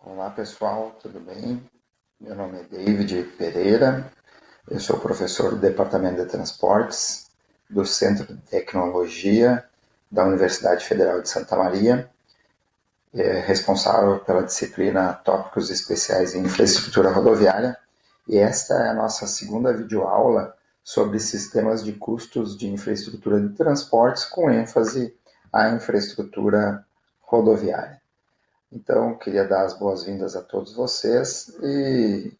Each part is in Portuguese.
Olá pessoal, tudo bem? Meu nome é David Pereira, eu sou professor do Departamento de Transportes do Centro de Tecnologia da Universidade Federal de Santa Maria, responsável pela disciplina Tópicos Especiais em Infraestrutura Rodoviária, e esta é a nossa segunda videoaula sobre sistemas de custos de infraestrutura de transportes com ênfase à infraestrutura rodoviária. Então, queria dar as boas-vindas a todos vocês e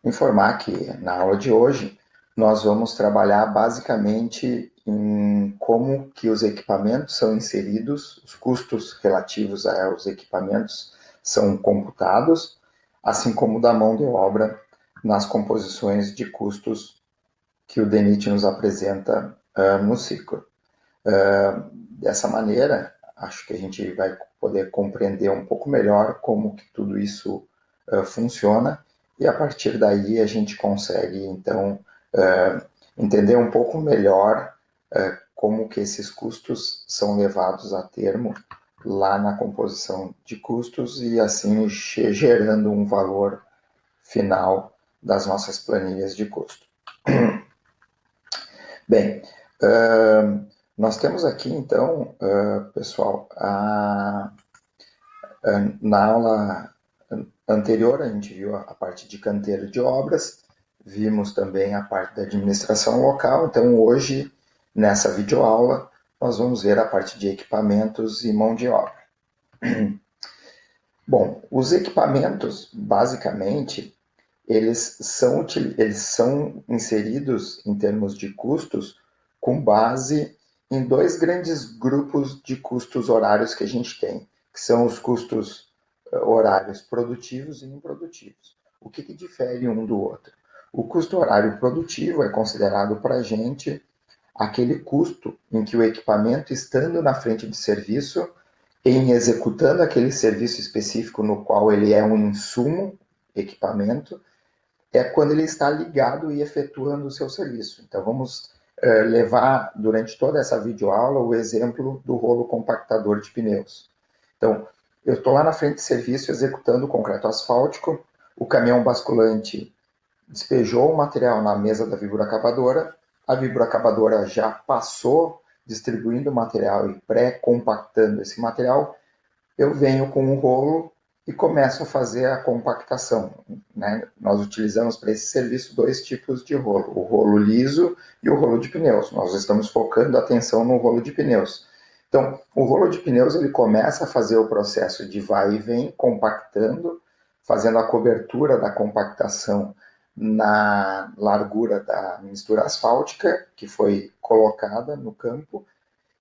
informar que na aula de hoje nós vamos trabalhar basicamente em como que os equipamentos são inseridos, os custos relativos aos equipamentos são computados, assim como da mão de obra nas composições de custos que o DENIT nos apresenta no ciclo. Dessa maneira, acho que a gente vai poder compreender um pouco melhor como que tudo isso funciona e a partir daí a gente consegue então entender um pouco melhor como que esses custos são levados a termo lá na composição de custos e assim gerando um valor final das nossas planilhas de custo. Bem, nós temos aqui então, pessoal, na aula anterior a gente viu a parte de canteiro de obras, vimos também a parte da administração local, então hoje, nessa videoaula, nós vamos ver a parte de equipamentos e mão de obra. Bom, os equipamentos, basicamente, eles são inseridos em termos de custos com base em dois grandes grupos de custos horários que a gente tem, que são os custos horários produtivos e improdutivos. O que difere um do outro? O custo horário produtivo é considerado para a gente aquele custo em que o equipamento, estando na frente de serviço, em executando aquele serviço específico no qual ele é um insumo, equipamento, é quando ele está ligado e efetuando o seu serviço. Então, vamos levar durante toda essa videoaula o exemplo do rolo compactador de pneus. Então, eu estou lá na frente de serviço executando o concreto asfáltico, o caminhão basculante despejou o material na mesa da vibroacabadora, a vibroacabadora já passou distribuindo o material e pré-compactando esse material, eu venho com um rolo e começo a fazer a compactação. Né? Nós utilizamos para esse serviço dois tipos de rolo, o rolo liso e o rolo de pneus. Nós estamos focando a atenção no rolo de pneus. Então, o rolo de pneus ele começa a fazer o processo de vai e vem, compactando, fazendo a cobertura da compactação na largura da mistura asfáltica que foi colocada no campo.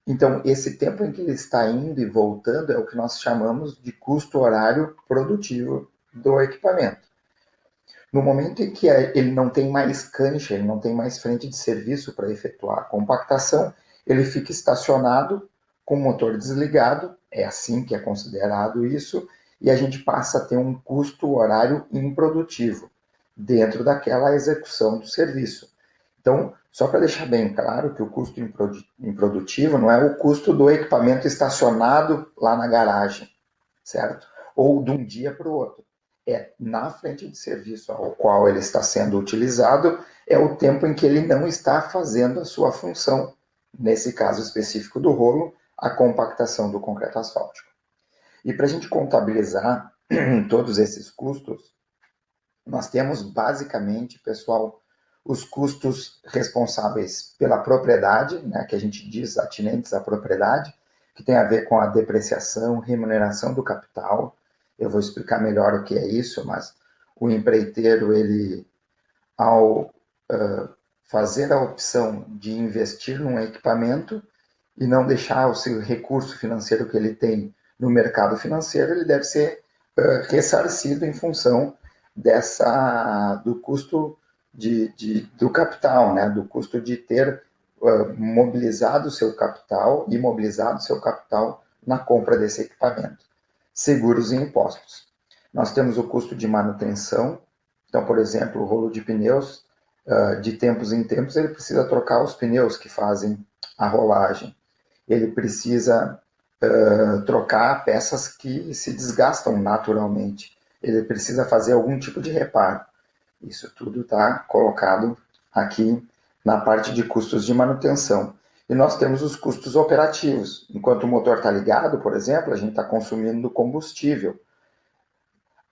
Então, esse tempo em que ele está indo e voltando é o que nós chamamos de custo horário produtivo do equipamento. No momento em que ele não tem mais cancha, ele não tem mais frente de serviço para efetuar a compactação, ele fica estacionado com o motor desligado, é assim que é considerado isso, e a gente passa a ter um custo horário improdutivo dentro daquela execução do serviço. Então, só para deixar bem claro que o custo improdutivo não é o custo do equipamento estacionado lá na garagem, certo? Ou de um dia para o outro. É na frente de serviço ao qual ele está sendo utilizado, é o tempo em que ele não está fazendo a sua função, nesse caso específico do rolo, a compactação do concreto asfáltico. E para a gente contabilizar todos esses custos, nós temos basicamente, pessoal, os custos responsáveis pela propriedade, né, que a gente diz atinentes à propriedade, que tem a ver com a depreciação, remuneração do capital. Eu vou explicar melhor o que é isso, mas o empreiteiro, ele, ao fazer a opção de investir num equipamento e não deixar o seu recurso financeiro que ele tem no mercado financeiro, ele deve ser ressarcido em função do custo do capital, né? Do custo de ter mobilizado o seu capital, imobilizado o seu capital na compra desse equipamento. Seguros e impostos. Nós temos o custo de manutenção. Então, por exemplo, o rolo de pneus, de tempos em tempos, ele precisa trocar os pneus que fazem a rolagem. Ele precisa trocar peças que se desgastam naturalmente. Ele precisa fazer algum tipo de reparo. Isso tudo está colocado aqui na parte de custos de manutenção. E nós temos os custos operativos. Enquanto o motor está ligado, por exemplo, a gente está consumindo combustível.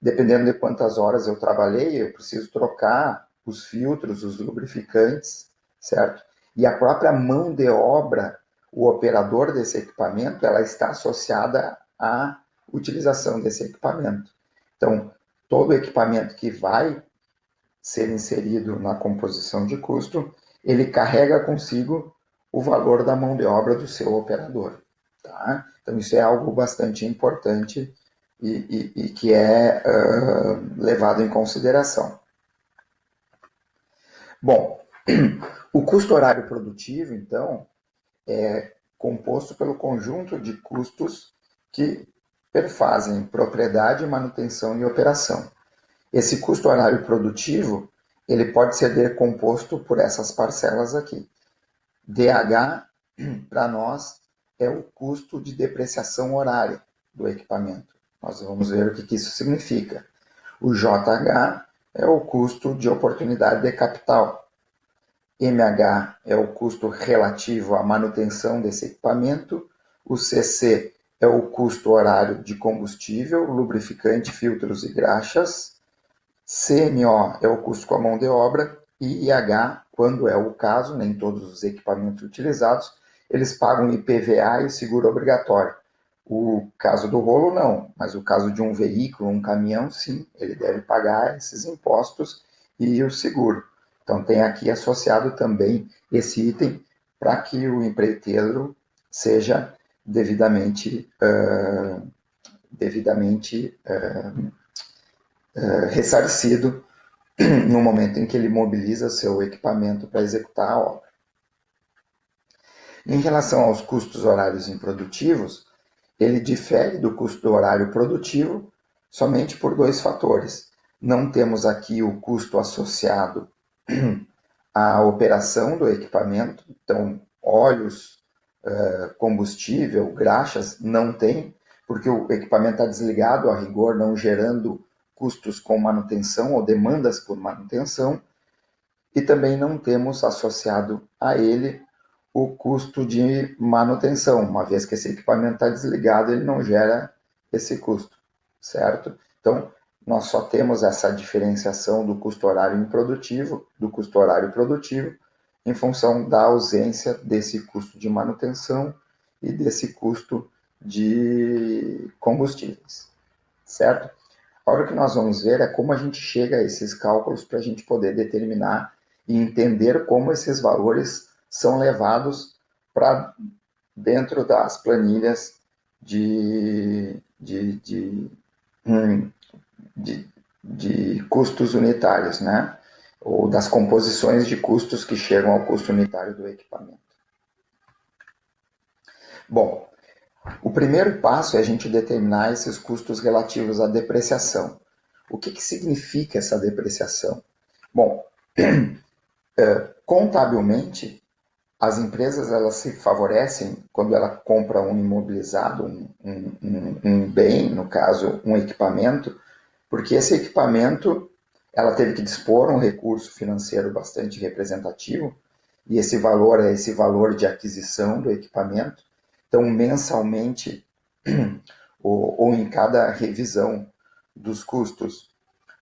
Dependendo de quantas horas eu trabalhei, eu preciso trocar os filtros, os lubrificantes, certo? E a própria mão de obra, o operador desse equipamento, ela está associada à utilização desse equipamento. Então, todo equipamento que vai ser inserido na composição de custo, ele carrega consigo o valor da mão de obra do seu operador. Tá? Então, isso é algo bastante importante e que é levado em consideração. Bom, o custo horário produtivo, então, é composto pelo conjunto de custos que perfazem propriedade, manutenção e operação. Esse custo horário produtivo, ele pode ser decomposto por essas parcelas aqui. DH, para nós, é o custo de depreciação horária do equipamento. Nós vamos ver o que isso significa. O JH é o custo de oportunidade de capital. MH é o custo relativo à manutenção desse equipamento. O CC é o custo horário de combustível, lubrificante, filtros e graxas. CMO é o custo com a mão de obra. E IH, quando é o caso, nem todos os equipamentos utilizados, eles pagam IPVA e seguro obrigatório. O caso do rolo, não, mas o caso de um veículo, um caminhão, sim, ele deve pagar esses impostos e o seguro. Então, tem aqui associado também esse item para que o empreiteiro seja devidamente ressarcido no momento em que ele mobiliza seu equipamento para executar a obra. Em relação aos custos horários improdutivos, ele difere do custo do horário produtivo somente por dois fatores. Não temos aqui o custo associado à operação do equipamento, então óleos, combustível, graxas, não tem, porque o equipamento está desligado a rigor, não gerando custos com manutenção ou demandas por manutenção, e também não temos associado a ele o custo de manutenção, uma vez que esse equipamento está desligado, ele não gera esse custo, certo? Então, nós só temos essa diferenciação do custo horário improdutivo, do custo horário produtivo, em função da ausência desse custo de manutenção e desse custo de combustíveis, certo? Agora o que nós vamos ver é como a gente chega a esses cálculos para a gente poder determinar e entender como esses valores são levados para dentro das planilhas de custos unitários, né? Ou das composições de custos que chegam ao custo unitário do equipamento. Bom, o primeiro passo é a gente determinar esses custos relativos à depreciação. O que significa essa depreciação? Bom, contabilmente, as empresas elas se favorecem quando ela compra um imobilizado, um bem, no caso, um equipamento, porque esse equipamento ela teve que dispor um recurso financeiro bastante representativo, e esse valor é esse valor de aquisição do equipamento. Então, mensalmente, ou em cada revisão dos custos,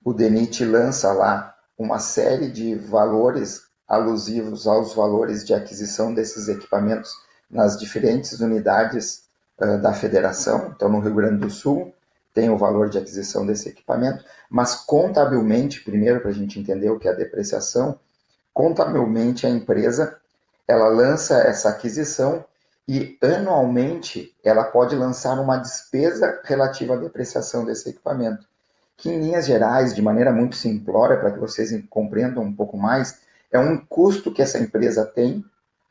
o DENIT lança lá uma série de valores alusivos aos valores de aquisição desses equipamentos nas diferentes unidades da federação. Então, no Rio Grande do Sul, tem o valor de aquisição desse equipamento, mas contabilmente, primeiro para a gente entender o que é a depreciação, contabilmente a empresa ela lança essa aquisição e anualmente ela pode lançar uma despesa relativa à depreciação desse equipamento, que em linhas gerais, de maneira muito simplória, para que vocês compreendam um pouco mais, é um custo que essa empresa tem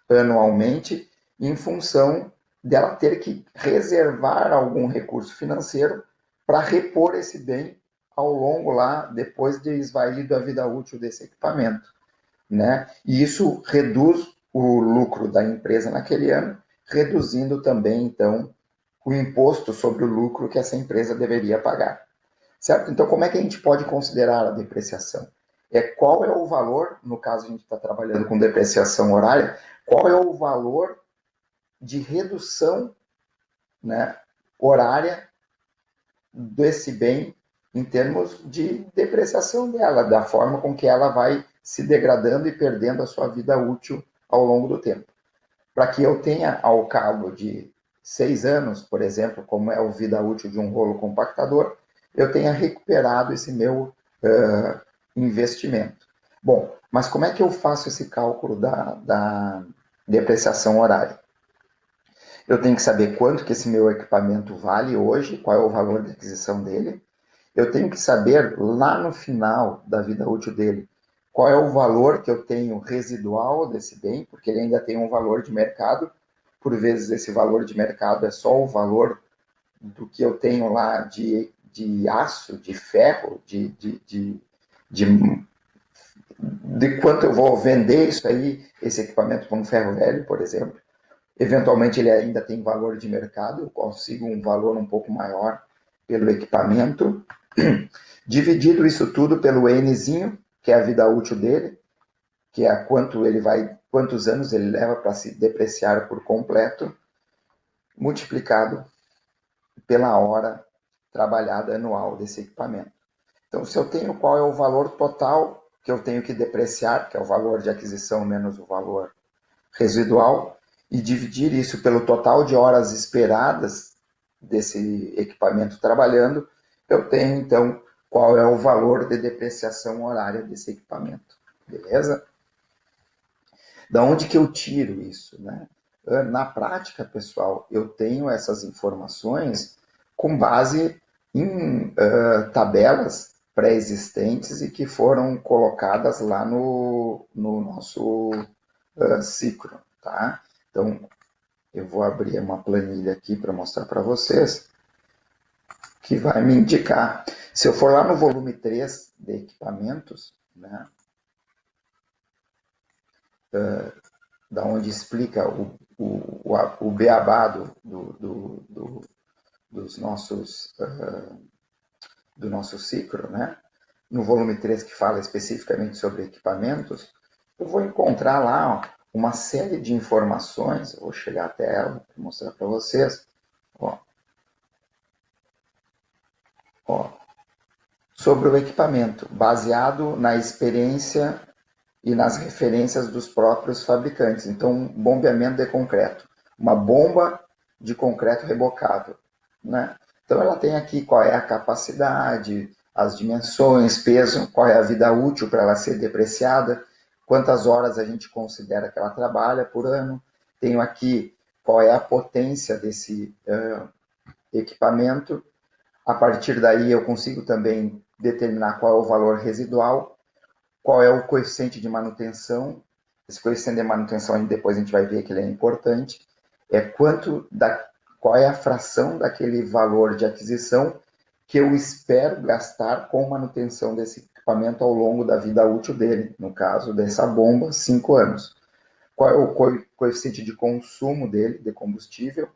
anualmente em função dela ter que reservar algum recurso financeiro para repor esse bem ao longo lá, depois de esvaído a vida útil desse equipamento, né? E isso reduz o lucro da empresa naquele ano, reduzindo também, então, o imposto sobre o lucro que essa empresa deveria pagar. Certo? Então, como é que a gente pode considerar a depreciação? Qual é o valor, no caso a gente está trabalhando com depreciação horária, qual é o valor de redução, né, horária desse bem em termos de depreciação dela, da forma com que ela vai se degradando e perdendo a sua vida útil ao longo do tempo. Para que eu tenha, ao cabo de 6 anos, por exemplo, como é a vida útil de um rolo compactador, eu tenha recuperado esse meu investimento. Bom, mas como é que eu faço esse cálculo da depreciação horária? Eu tenho que saber quanto que esse meu equipamento vale hoje, qual é o valor de aquisição dele. Eu tenho que saber, lá no final da vida útil dele, qual é o valor que eu tenho residual desse bem, porque ele ainda tem um valor de mercado. Por vezes, esse valor de mercado é só o valor do que eu tenho lá de aço, de ferro, de quanto eu vou vender isso aí, esse equipamento como ferro velho, por exemplo. Eventualmente ele ainda tem valor de mercado, eu consigo um valor um pouco maior pelo equipamento. Dividido isso tudo pelo Nzinho, que é a vida útil dele, que é quantos anos ele leva para se depreciar por completo, multiplicado pela hora trabalhada anual desse equipamento. Então, se eu tenho qual é o valor total que eu tenho que depreciar, que é o valor de aquisição menos o valor residual, e dividir isso pelo total de horas esperadas desse equipamento trabalhando, eu tenho, então, qual é o valor de depreciação horária desse equipamento. Beleza? Da onde que eu tiro isso, né? Na prática, pessoal, eu tenho essas informações com base em tabelas pré-existentes e que foram colocadas lá no nosso ciclo, tá? Então, eu vou abrir uma planilha aqui para mostrar para vocês, que vai me indicar. Se eu for lá no volume 3 de equipamentos, né, da onde explica o beabá dos nossos, do nosso ciclo, né, no volume 3 que fala especificamente sobre equipamentos, eu vou encontrar lá uma série de informações, eu vou chegar até ela para mostrar para vocês, sobre o equipamento, baseado na experiência e nas referências dos próprios fabricantes. Então, bombeamento de concreto, uma bomba de concreto rebocável, né? Então, ela tem aqui qual é a capacidade, as dimensões, peso, qual é a vida útil para ela ser depreciada, quantas horas a gente considera que ela trabalha por ano. Tenho aqui qual é a potência desse equipamento. A partir daí, eu consigo também determinar qual é o valor residual, qual é o coeficiente de manutenção. Esse coeficiente de manutenção, depois a gente vai ver que ele é importante. Qual é a fração daquele valor de aquisição que eu espero gastar com manutenção desse equipamento ao longo da vida útil dele, no caso dessa bomba, 5 anos. Qual é o coeficiente de consumo dele, de combustível?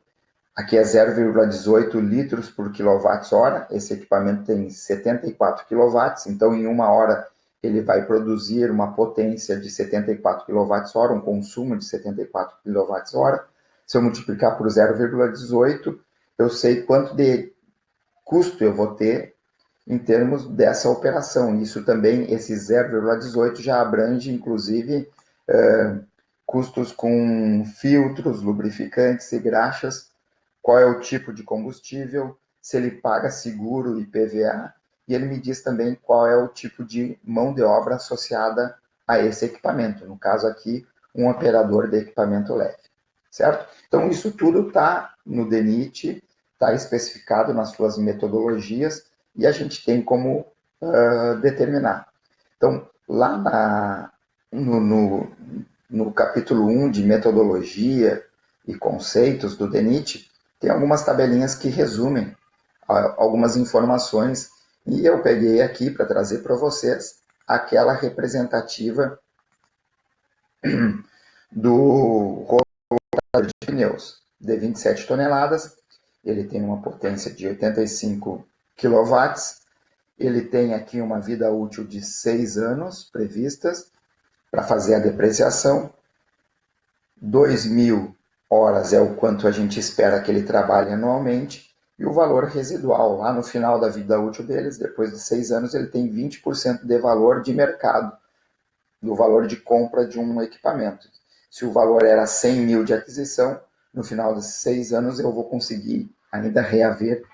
Aqui é 0,18 litros por quilowatt-hora. Esse equipamento tem 74 quilowatts, então em uma hora ele vai produzir uma potência de 74 kWh, um consumo de 74 kWh. Se eu multiplicar por 0,18, eu sei quanto de custo eu vou ter em termos dessa operação. Isso também, esse 0,18 já abrange, inclusive, custos com filtros, lubrificantes e graxas, qual é o tipo de combustível, se ele paga seguro e PVA, e ele me diz também qual é o tipo de mão de obra associada a esse equipamento, no caso aqui, um operador de equipamento leve, certo? Então, isso tudo está no DENIT, está especificado nas suas metodologias, e a gente tem como determinar. Então, lá no capítulo 1 de metodologia e conceitos do DENIT, tem algumas tabelinhas que resumem algumas informações, e eu peguei aqui para trazer para vocês aquela representativa do rolador de pneus de 27 toneladas, ele tem uma potência de 85 quilowatts, ele tem aqui uma vida útil de 6 anos previstas para fazer a depreciação, 2.000 horas é o quanto a gente espera que ele trabalhe anualmente, e o valor residual, lá no final da vida útil deles, depois de 6 anos, ele tem 20% de valor de mercado, do valor de compra de um equipamento. Se o valor era 100 mil de aquisição, no final desses 6 anos eu vou conseguir ainda reaver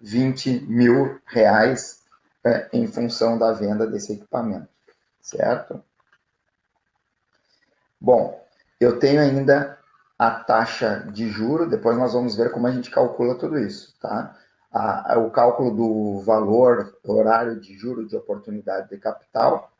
20 mil reais em função da venda desse equipamento, certo? Bom, eu tenho ainda a taxa de juro, depois nós vamos ver como a gente calcula tudo isso, tá? O cálculo do valor horário de juro de oportunidade de capital,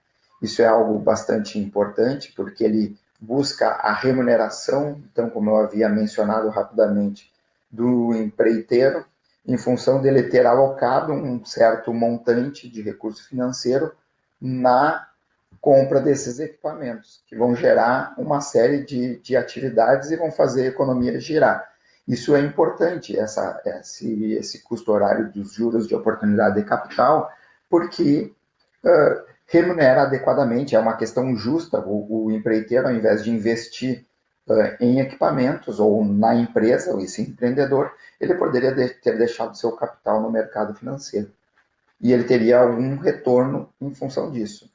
isso é algo bastante importante, porque ele busca a remuneração, então, como eu havia mencionado rapidamente, do empreiteiro, em função dele ter alocado um certo montante de recurso financeiro na compra desses equipamentos, que vão gerar uma série de atividades e vão fazer a economia girar. Isso é importante, esse custo horário dos juros de oportunidade de capital, porque remunera adequadamente, é uma questão justa. O empreiteiro, ao invés de investir em equipamentos ou na empresa, ou esse empreendedor, ele poderia ter deixado seu capital no mercado financeiro. E ele teria algum retorno em função disso.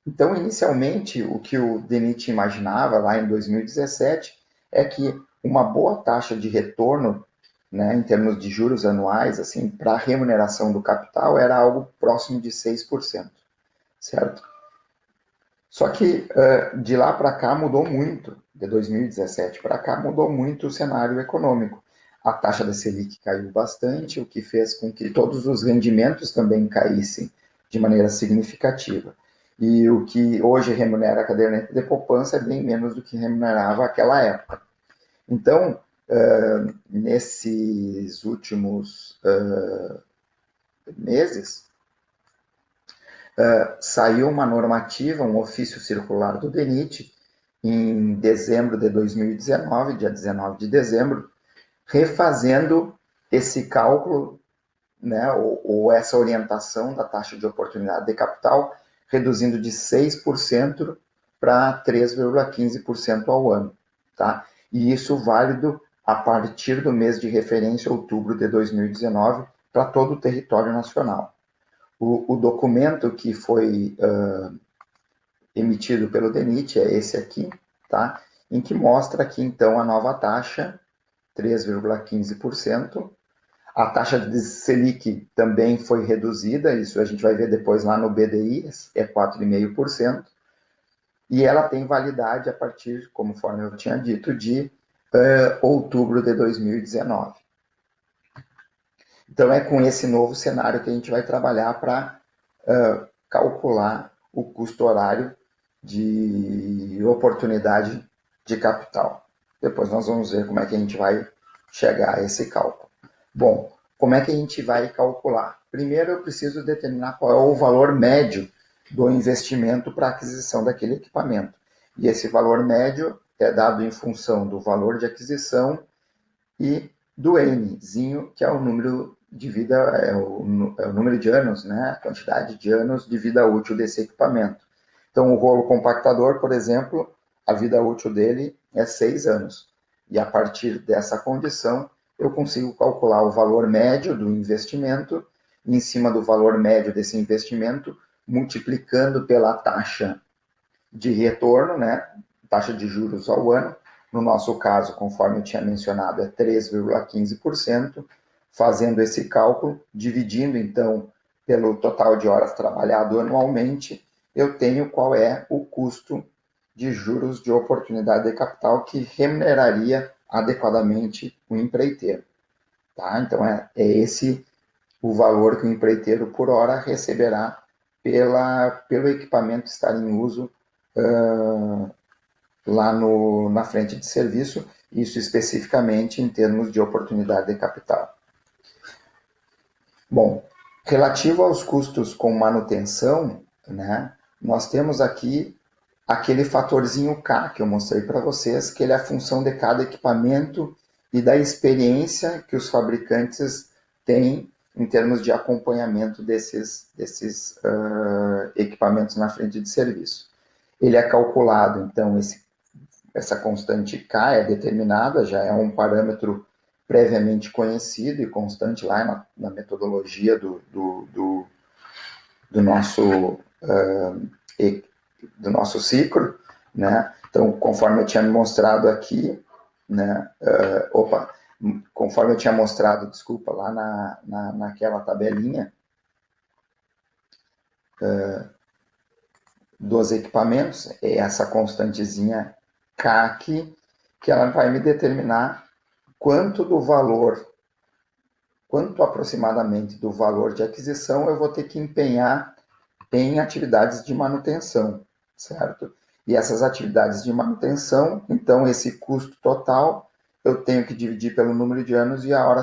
Então, inicialmente, o que o DENIT imaginava lá em 2017 é que uma boa taxa de retorno, né, em termos de juros anuais, assim, para a remuneração do capital, era algo próximo de 6%, certo? Só que de lá para cá mudou muito, de 2017 para cá mudou muito o cenário econômico. A taxa da Selic caiu bastante, o que fez com que todos os rendimentos também caíssem de maneira significativa. E o que hoje remunera a caderneta de poupança é bem menos do que remunerava aquela época. Então, nesses últimos meses, saiu uma normativa, um ofício circular do DENIT, em dezembro de 2019, dia 19 de dezembro, refazendo esse cálculo, né, ou essa orientação da taxa de oportunidade de capital, reduzindo de 6% para 3,15% ao ano. Tá? E isso válido a partir do mês de referência, outubro de 2019, para todo o território nacional. O documento que foi emitido pelo DENIT é esse aqui, tá? Em que mostra aqui, então, a nova taxa, 3,15%. A taxa de Selic também foi reduzida, isso a gente vai ver depois lá no BDI, é 4,5%. E ela tem validade a partir, conforme eu tinha dito, de outubro de 2019. Então, é com esse novo cenário que a gente vai trabalhar para calcular o custo horário de oportunidade de capital. Depois nós vamos ver como é que a gente vai chegar a esse cálculo. Bom, como é que a gente vai calcular? Primeiro eu preciso determinar qual é o valor médio do investimento para a aquisição daquele equipamento. E esse valor médio é dado em função do valor de aquisição e do Nzinho, que é o número de vida, é o número de anos, né? A quantidade de anos de vida útil desse equipamento. Então, o rolo compactador, por exemplo, a vida útil dele é 6 anos. E a partir dessa condição, eu consigo calcular o valor médio do investimento, e em cima do valor médio desse investimento, multiplicando pela taxa de retorno, né? Taxa de juros ao ano. No nosso caso, conforme eu tinha mencionado, é 3,15%. Fazendo esse cálculo, dividindo então pelo total de horas trabalhado anualmente, eu tenho qual é o custo de juros de oportunidade de capital que remuneraria adequadamente o empreiteiro. Tá? Então, é esse o valor que o empreiteiro por hora receberá pelo equipamento estar em uso lá na frente de serviço, isso especificamente em termos de oportunidade de capital. Bom, relativo aos custos com manutenção, né, nós temos aqui aquele fatorzinho K que eu mostrei para vocês, que ele é a função de cada equipamento e da experiência que os fabricantes têm em termos de acompanhamento desses equipamentos na frente de serviço. Ele é calculado, então, essa constante K é determinada, já é um parâmetro previamente conhecido e constante lá na metodologia do nosso, do nosso ciclo, né? Então, conforme eu tinha mostrado aqui, né? Conforme eu tinha mostrado, desculpa, lá naquela tabelinha dos equipamentos, é essa constantezinha K aqui, que ela vai me determinar quanto aproximadamente do valor de aquisição eu vou ter que empenhar em atividades de manutenção, certo? E essas atividades de manutenção, então esse custo total eu tenho que dividir pelo número de anos e a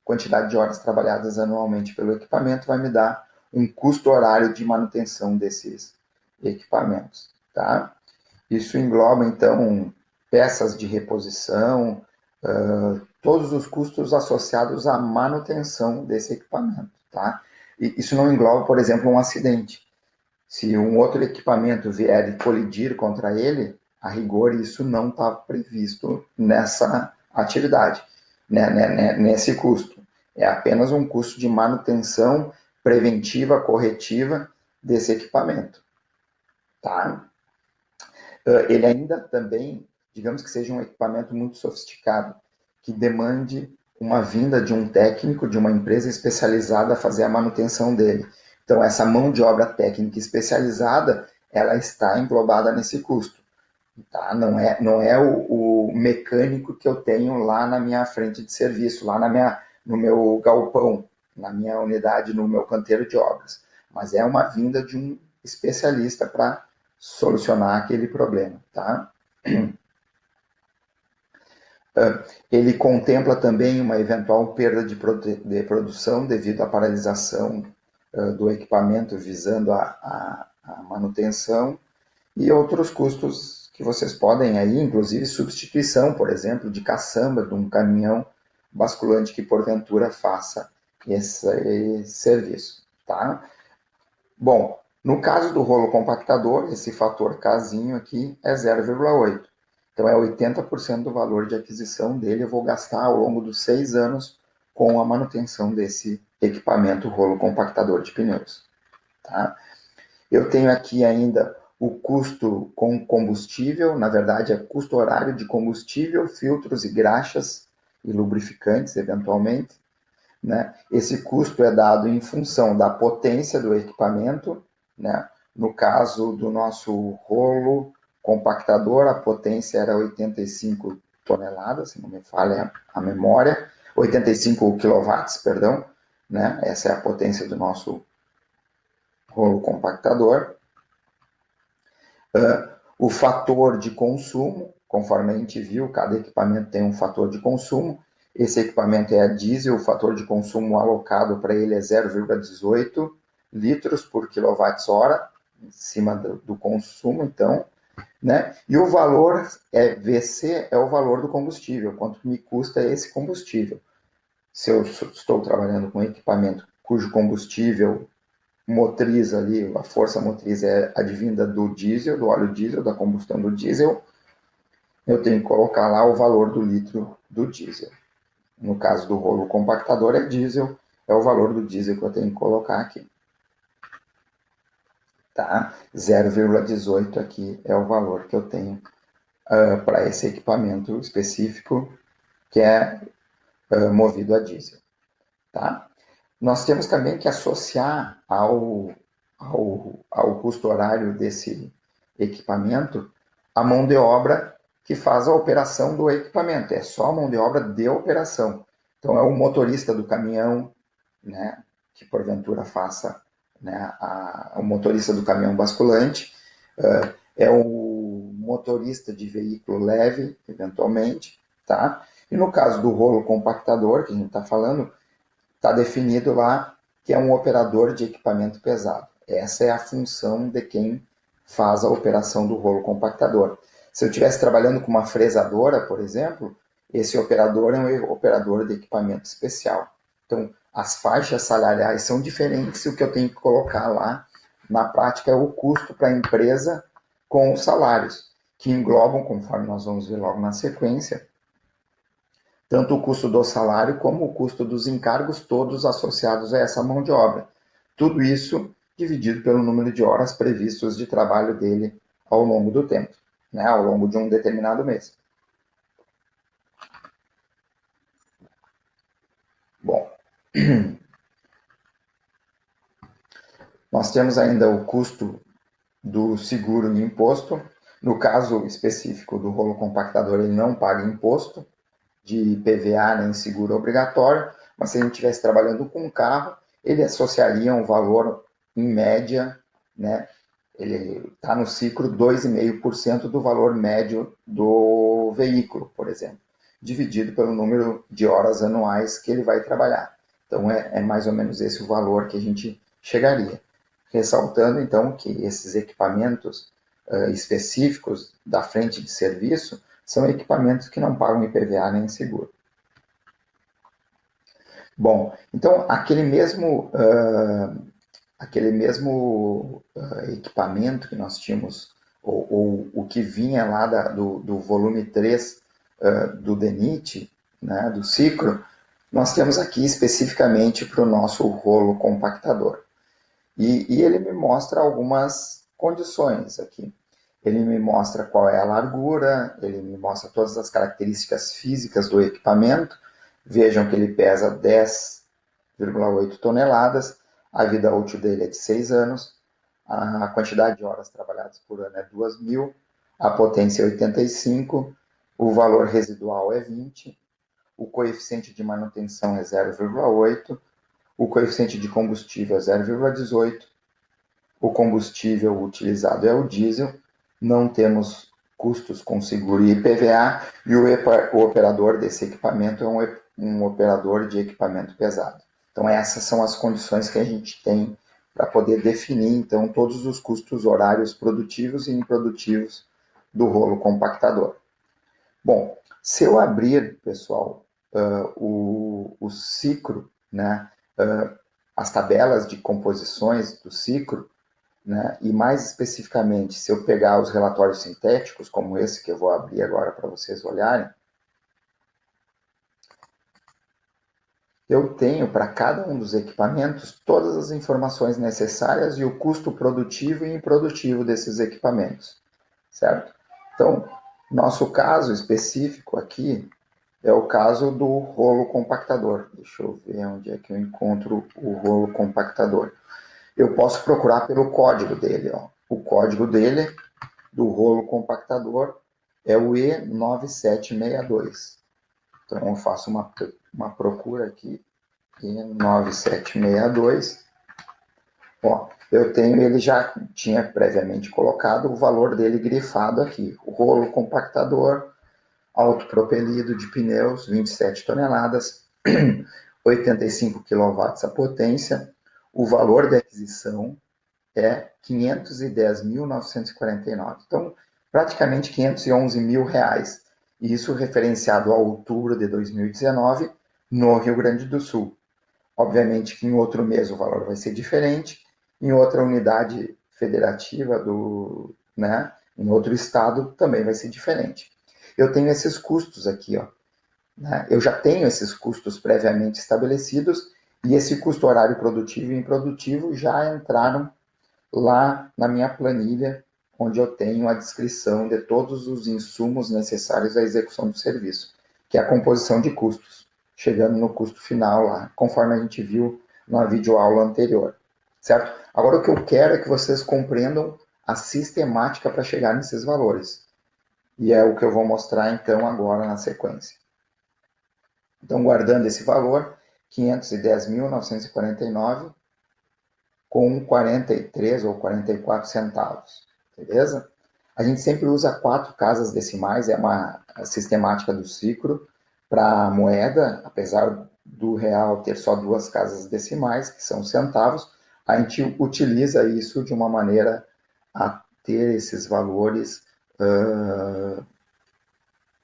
quantidade de horas trabalhadas anualmente pelo equipamento vai me dar um custo horário de manutenção desses equipamentos, tá? Isso engloba, então, peças de reposição, todos os custos associados à manutenção desse equipamento, tá? E isso não engloba, por exemplo, um acidente. Se um outro equipamento vier colidir contra ele, a rigor isso não está previsto nessa atividade, né, nesse custo. É apenas um custo de manutenção preventiva, corretiva desse equipamento, tá? Ele ainda também, digamos que seja um equipamento muito sofisticado, que demande uma vinda de um técnico, de uma empresa especializada a fazer a manutenção dele. Então, essa mão de obra técnica especializada, ela está englobada nesse custo. Tá? Não é o mecânico que eu tenho lá na minha frente de serviço, lá no meu galpão, na minha unidade, no meu canteiro de obras. Mas é uma vinda de um especialista para solucionar aquele problema. Tá? Ele contempla também uma eventual perda de produção devido à paralisação do equipamento visando a manutenção e outros custos que vocês podem aí, inclusive substituição, por exemplo, de caçamba de um caminhão basculante que porventura faça esse serviço, tá? Bom, no caso do rolo compactador, esse fator Kzinho aqui é 0,8. Então é 80% do valor de aquisição dele eu vou gastar ao longo dos 6 anos com a manutenção desse equipamento rolo compactador de pneus, tá? Eu tenho aqui ainda o custo com combustível, na verdade é custo horário de combustível, filtros e graxas e lubrificantes, eventualmente, né? Esse custo é dado em função da potência do equipamento, né? No caso do nosso rolo compactador, a potência era 85 toneladas, se não me falha a memória, 85 quilowatts, perdão, né? Essa é a potência do nosso rolo compactador. O fator de consumo, conforme a gente viu, cada equipamento tem um fator de consumo. Esse equipamento é a diesel, o fator de consumo alocado para ele é 0,18 litros por quilowatt-hora, em cima do consumo, então, né? E o valor VC é o valor do combustível, quanto me custa esse combustível. Se eu estou trabalhando com equipamento cujo combustível motriz ali, a força motriz é advinda do diesel, do óleo diesel, da combustão do diesel, eu tenho que colocar lá o valor do litro do diesel. No caso do rolo compactador é diesel, é o valor do diesel que eu tenho que colocar aqui. Tá? 0,18 aqui é o valor que eu tenho para esse equipamento específico que é movido a diesel. Tá? Nós temos também que associar ao custo horário desse equipamento a mão de obra que faz a operação do equipamento. É só a mão de obra de operação. Então, é o motorista do caminhão, né, que porventura faça, né, o motorista do caminhão basculante, é o motorista de veículo leve, eventualmente, tá? E no caso do rolo compactador, que a gente está falando, está definido lá que é um operador de equipamento pesado. Essa é a função de quem faz a operação do rolo compactador. Se eu estivesse trabalhando com uma fresadora, por exemplo, esse operador é um operador de equipamento especial. Então, as faixas salariais são diferentes, e o que eu tenho que colocar lá, na prática, é o custo para a empresa com os salários, que englobam, conforme nós vamos ver logo na sequência, tanto o custo do salário como o custo dos encargos, todos associados a essa mão de obra. Tudo isso dividido pelo número de horas previstas de trabalho dele ao longo do tempo, né, ao longo de um determinado mês. Bom, nós temos ainda o custo do seguro e imposto. No caso específico do rolo compactador, ele não paga imposto de PVA nem seguro obrigatório, mas se a gente estivesse trabalhando com um carro, ele associaria um valor, em média, né, ele está no ciclo 2,5% do valor médio do veículo, por exemplo, dividido pelo número de horas anuais que ele vai trabalhar. Então, é mais ou menos esse o valor que a gente chegaria. Ressaltando, então, que esses equipamentos específicos da frente de serviço são equipamentos que não pagam IPVA nem seguro. Bom, então, aquele mesmo equipamento que nós tínhamos, ou o que vinha lá do volume 3 do DENIT, né, do ciclo, nós temos aqui especificamente para o nosso rolo compactador. E ele me mostra algumas condições aqui. Ele me mostra qual é a largura, ele me mostra todas as características físicas do equipamento. Vejam que ele pesa 10,8 toneladas, a vida útil dele é de 6 anos, a quantidade de horas trabalhadas por ano é 2.000, a potência é 85, o valor residual é 20, o coeficiente de manutenção é 0,8, o coeficiente de combustível é 0,18, o combustível utilizado é o diesel, não temos custos com seguro e IPVA, e o operador desse equipamento é um operador de equipamento pesado. Então, essas são as condições que a gente tem para poder definir, então, todos os custos horários produtivos e improdutivos do rolo compactador. Bom, se eu abrir, pessoal, o ciclo, né, as tabelas de composições do ciclo, né, e mais especificamente, se eu pegar os relatórios sintéticos, como esse que eu vou abrir agora para vocês olharem, eu tenho para cada um dos equipamentos todas as informações necessárias e o custo produtivo e improdutivo desses equipamentos, certo? Então, nosso caso específico aqui é o caso do rolo compactador. Deixa eu ver onde é que eu encontro o rolo compactador. Eu posso procurar pelo código dele. Ó. O código dele, do rolo compactador, é o E9762. Então, eu faço uma procura aqui, E9762. Ó, eu tenho, ele já tinha previamente colocado o valor dele grifado aqui. O rolo compactador, autopropelido de pneus, 27 toneladas, 85 kW a potência. O valor de aquisição é 510.949. Então, praticamente 511 mil reais. Isso referenciado a outubro de 2019 no Rio Grande do Sul. Obviamente que em outro mês o valor vai ser diferente, em outra unidade federativa né, em outro estado também vai ser diferente. Eu tenho esses custos aqui, ó, né? Eu já tenho esses custos previamente estabelecidos e esse custo horário produtivo e improdutivo já entraram lá na minha planilha, onde eu tenho a descrição de todos os insumos necessários à execução do serviço, que é a composição de custos, chegando no custo final lá, conforme a gente viu na videoaula anterior, certo? Agora o que eu quero é que vocês compreendam a sistemática para chegar nesses valores, e é o que eu vou mostrar então agora na sequência. Então, guardando esse valor, 510.949 com 43 ou 44 centavos, beleza? A gente sempre usa 4 casas decimais, é uma sistemática do ciclo para a moeda, apesar do real ter só 2 casas decimais, que são centavos, a gente utiliza isso de uma maneira a ter esses valores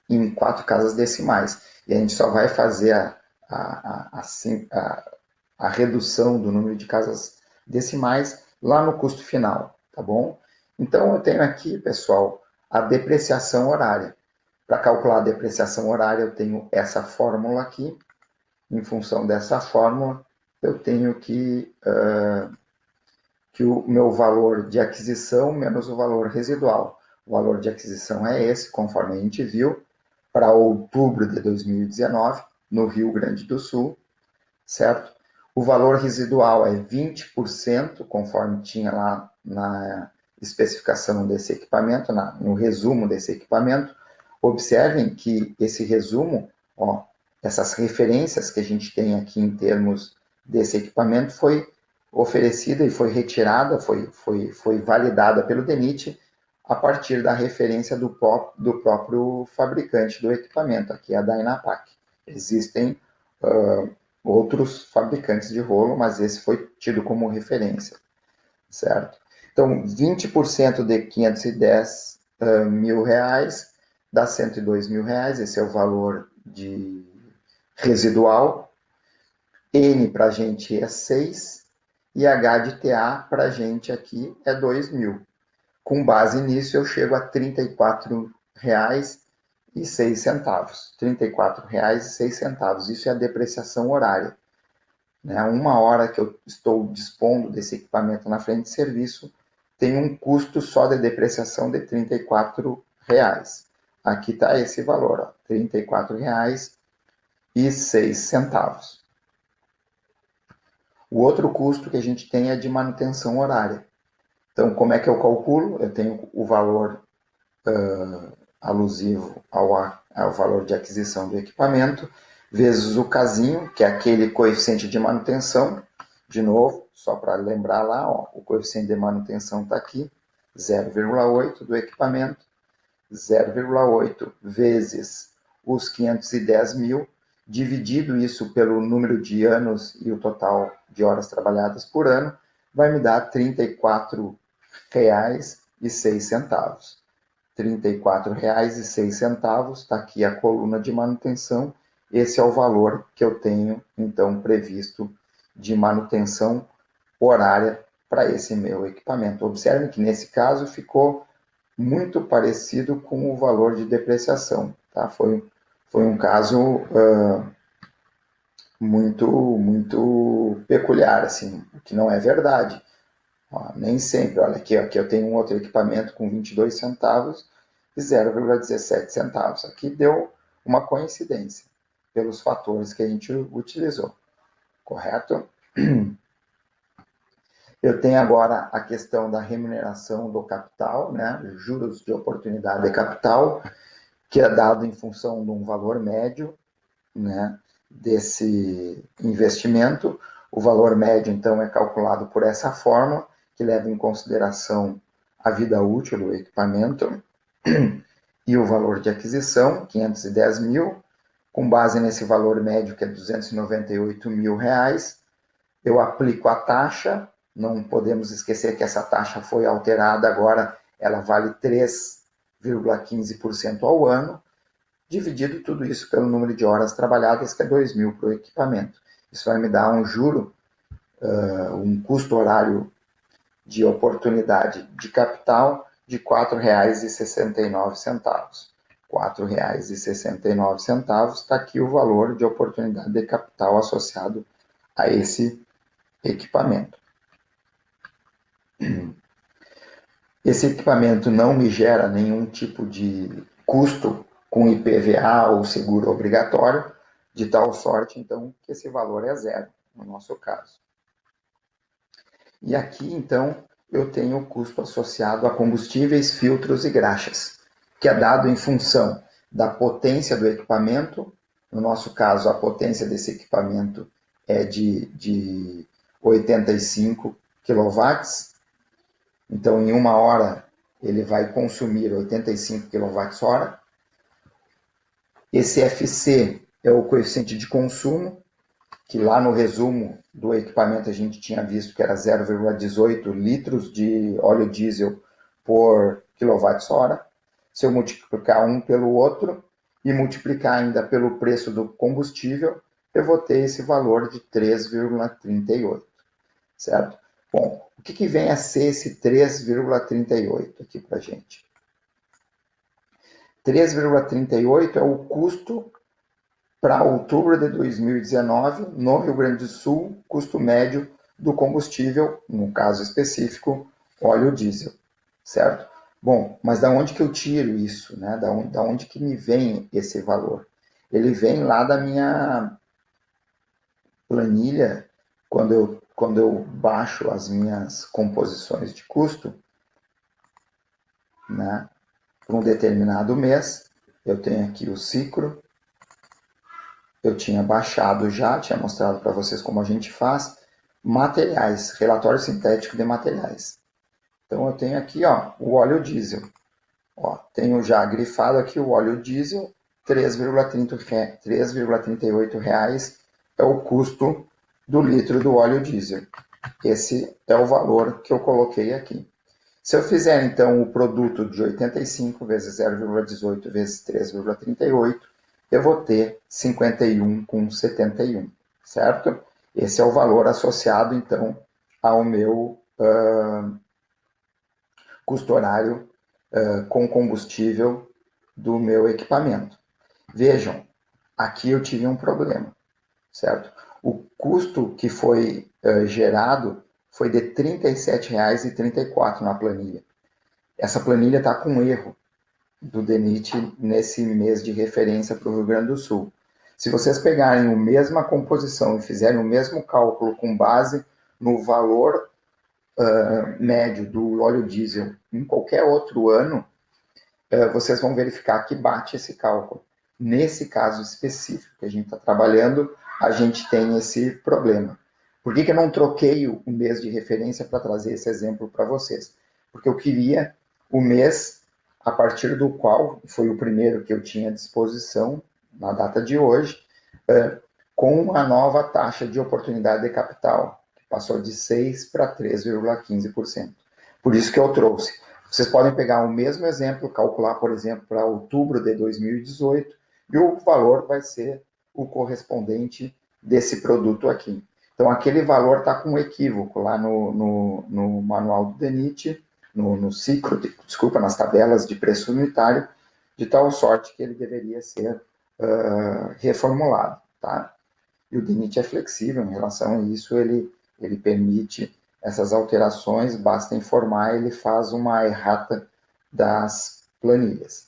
em 4 casas decimais. E a gente só vai fazer a redução do número de casas decimais lá no custo final, tá bom? Então, eu tenho aqui, pessoal, a depreciação horária. Para calcular a depreciação horária, eu tenho essa fórmula aqui. Em função dessa fórmula, eu tenho que o meu valor de aquisição menos o valor residual. O valor de aquisição é esse, conforme a gente viu, para outubro de 2019, no Rio Grande do Sul, certo? O valor residual é 20%, conforme tinha lá na especificação desse equipamento, no resumo desse equipamento. Observem que esse resumo, ó, essas referências que a gente tem aqui em termos desse equipamento foi oferecida e foi retirada, foi validada pelo DENIT a partir da referência do próprio fabricante do equipamento, aqui é a Dynapac. Existem outros fabricantes de rolo, mas esse foi tido como referência, certo? Então, 20% de 510 mil reais dá 102 mil reais, esse é o valor de residual. N para a gente é 6 e H de TA para a gente aqui é 2 mil. Com base nisso, eu chego a R$ 34,06. R$ 34,06. Isso é a depreciação horária. Né? Uma hora que eu estou dispondo desse equipamento na frente de serviço, tem um custo só de depreciação de R$ 34,00. Aqui está esse valor, R$ 34,06. O outro custo que a gente tem é de manutenção horária. Então, como é que eu calculo? Eu tenho o valor alusivo ao valor de aquisição do equipamento, vezes o casinho, que é aquele coeficiente de manutenção. De novo, só para lembrar lá, ó, o coeficiente de manutenção está aqui, 0,8 do equipamento, 0,8 vezes os 510 mil, dividido isso pelo número de anos e o total de horas trabalhadas por ano, vai me dar R$ 34,06. R$ 34,06, está aqui a coluna de manutenção, esse é o valor que eu tenho, então, previsto de manutenção horária para esse meu equipamento. Observe que, nesse caso, ficou muito parecido com o valor de depreciação. Tá? Foi um caso muito peculiar, assim, que não é verdade. Ó, nem sempre. Olha aqui, eu tenho um outro equipamento com 22 centavos e 0,17 centavos. Aqui deu uma coincidência pelos fatores que a gente utilizou, correto? Eu tenho agora a questão da remuneração do capital, né? Juros de oportunidade de capital, que é dado em função de um valor médio, né, desse investimento. O valor médio, então, é calculado por essa fórmula, que leva em consideração a vida útil do equipamento e o valor de aquisição, 510 mil. Com base nesse valor médio, que é 298 mil reais, eu aplico a taxa. Não podemos esquecer que essa taxa foi alterada agora, ela vale 3,15% ao ano, dividido tudo isso pelo número de horas trabalhadas, que é 2 mil para o equipamento. Isso vai me dar um juro, um custo horário de oportunidade de capital de R$ 4,69. R$ 4,69 está aqui o valor de oportunidade de capital associado a esse equipamento. Esse equipamento não me gera nenhum tipo de custo com IPVA ou seguro obrigatório, de tal sorte, então, que esse valor é zero, no nosso caso. E aqui, então, eu tenho o custo associado a combustíveis, filtros e graxas, que é dado em função da potência do equipamento. No nosso caso, a potência desse equipamento é de 85 kW. Então, em uma hora, ele vai consumir 85 kWh. Esse FC é o coeficiente de consumo, que lá no resumo do equipamento a gente tinha visto que era 0,18 litros de óleo diesel por kWh. Se eu multiplicar um pelo outro, e multiplicar ainda pelo preço do combustível, eu vou ter esse valor de 3,38, certo? Bom, o que vem a ser esse 3,38 aqui para a gente? 3,38 é o custo para outubro de 2019, no Rio Grande do Sul, custo médio do combustível, no caso específico, óleo diesel, certo? Bom, mas da onde que eu tiro isso, né? Da onde que me vem esse valor? Ele vem lá da minha planilha, quando eu baixo as minhas composições de custo, né? Para um determinado mês, eu tenho aqui o ciclo, eu tinha baixado já, tinha mostrado para vocês como a gente faz, materiais, relatório sintético de materiais. Então eu tenho aqui, ó, o óleo diesel. Ó, tenho já grifado aqui o óleo diesel, R$ 3,38 é o custo do litro do óleo diesel. Esse é o valor que eu coloquei aqui. Se eu fizer, então, o produto de 85 vezes 0,18 vezes 3,38, eu vou ter 51,71, certo? Esse é o valor associado, então, ao meu custo horário com combustível do meu equipamento. Vejam, aqui eu tive um problema, certo? O custo que foi gerado foi de R$ 37,34 na planilha. Essa planilha está com erro do DENIT nesse mês de referência para o Rio Grande do Sul. Se vocês pegarem a mesma composição e fizerem o mesmo cálculo com base no valor médio do óleo diesel em qualquer outro ano, vocês vão verificar que bate esse cálculo. Nesse caso específico que a gente está trabalhando, a gente tem esse problema. Por que eu não troquei o mês de referência para trazer esse exemplo para vocês? Porque eu queria o mês a partir do qual foi o primeiro que eu tinha à disposição na data de hoje, com a nova taxa de oportunidade de capital, que passou de 6% para 3,15%. Por isso que eu trouxe. Vocês podem pegar o mesmo exemplo, calcular, por exemplo, para outubro de 2018, e o valor vai ser o correspondente desse produto aqui. Então, aquele valor está com um equívoco lá no manual do DENIT, no ciclo, desculpa, nas tabelas de preço unitário, de tal sorte que ele deveria ser reformulado, tá? E o DENIT é flexível em relação a isso, ele permite essas alterações, basta informar, ele faz uma errata das planilhas.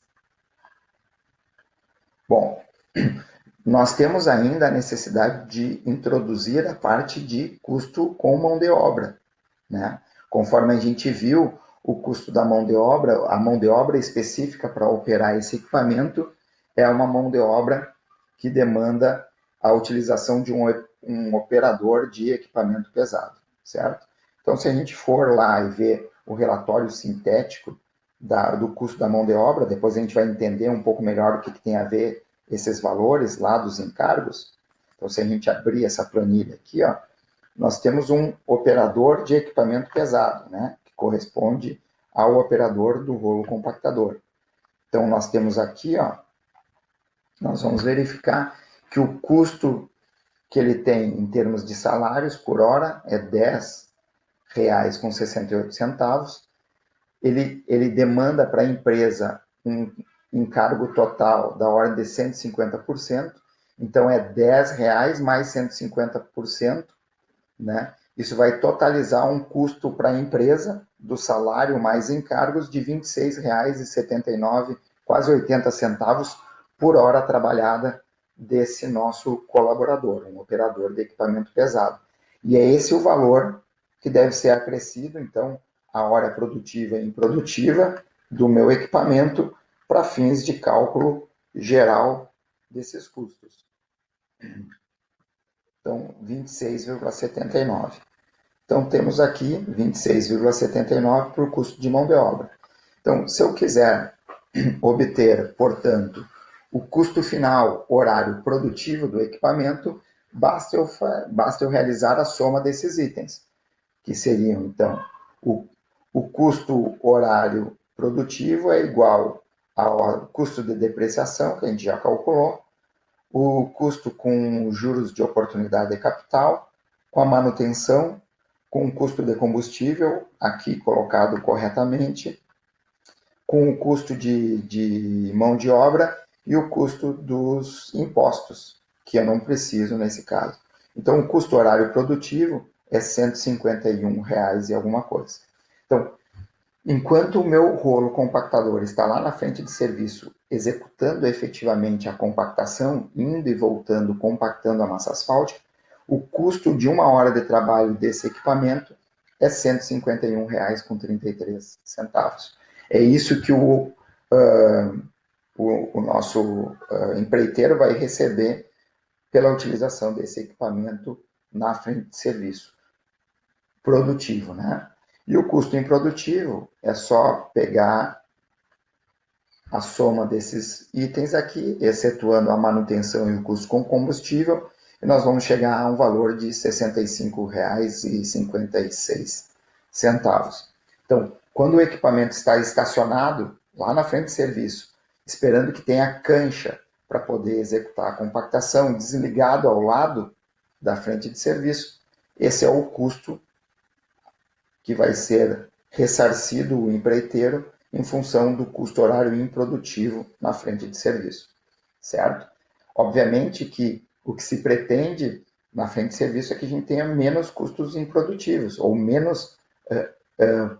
Bom, nós temos ainda a necessidade de introduzir a parte de custo com mão de obra, né? Conforme a gente viu, o custo da mão de obra, a mão de obra específica para operar esse equipamento é uma mão de obra que demanda a utilização de um operador de equipamento pesado, certo? Então, se a gente for lá e ver o relatório sintético do custo da mão de obra, depois a gente vai entender um pouco melhor o que tem a ver esses valores lá dos encargos. Então, se a gente abrir essa planilha aqui, ó, nós temos um operador de equipamento pesado, né, que corresponde ao operador do rolo compactador. Então, nós temos aqui, ó, nós vamos verificar que o custo que ele tem em termos de salários por hora é R$10,68. Ele demanda para a empresa um encargo total da ordem de 150%, então é R$10 mais 150%, né? Isso vai totalizar um custo para a empresa do salário mais encargos de R$ 26,79, quase 80 centavos por hora trabalhada desse nosso colaborador, um operador de equipamento pesado. E é esse o valor que deve ser acrescido, então, a hora produtiva e improdutiva do meu equipamento para fins de cálculo geral desses custos. Então, 26,79. Então, temos aqui 26,79 por custo de mão de obra. Então, se eu quiser obter, portanto, o custo final horário produtivo do equipamento, basta eu realizar a soma desses itens, que seriam, então, o custo horário produtivo é igual ao custo de depreciação, que a gente já calculou, o custo com juros de oportunidade de capital, com a manutenção, com o custo de combustível, aqui colocado corretamente, com o custo de mão de obra e o custo dos impostos, que eu não preciso nesse caso. Então, o custo horário produtivo é R$ 151 e alguma coisa. Então, enquanto o meu rolo compactador está lá na frente de serviço, executando efetivamente a compactação, indo e voltando, compactando a massa asfáltica, o custo de uma hora de trabalho desse equipamento é R$ 151,33. É isso que o nosso empreiteiro vai receber pela utilização desse equipamento na frente de serviço produtivo, né? E o custo improdutivo é só pegar a soma desses itens aqui, excetuando a manutenção e o custo com combustível, e nós vamos chegar a um valor de R$ 65,56. Então, quando o equipamento está estacionado lá na frente de serviço, esperando que tenha cancha para poder executar a compactação, desligado ao lado da frente de serviço, esse é o custo que vai ser ressarcido o empreiteiro em função do custo horário improdutivo na frente de serviço, certo? Obviamente que o que se pretende na frente de serviço é que a gente tenha menos custos improdutivos ou menos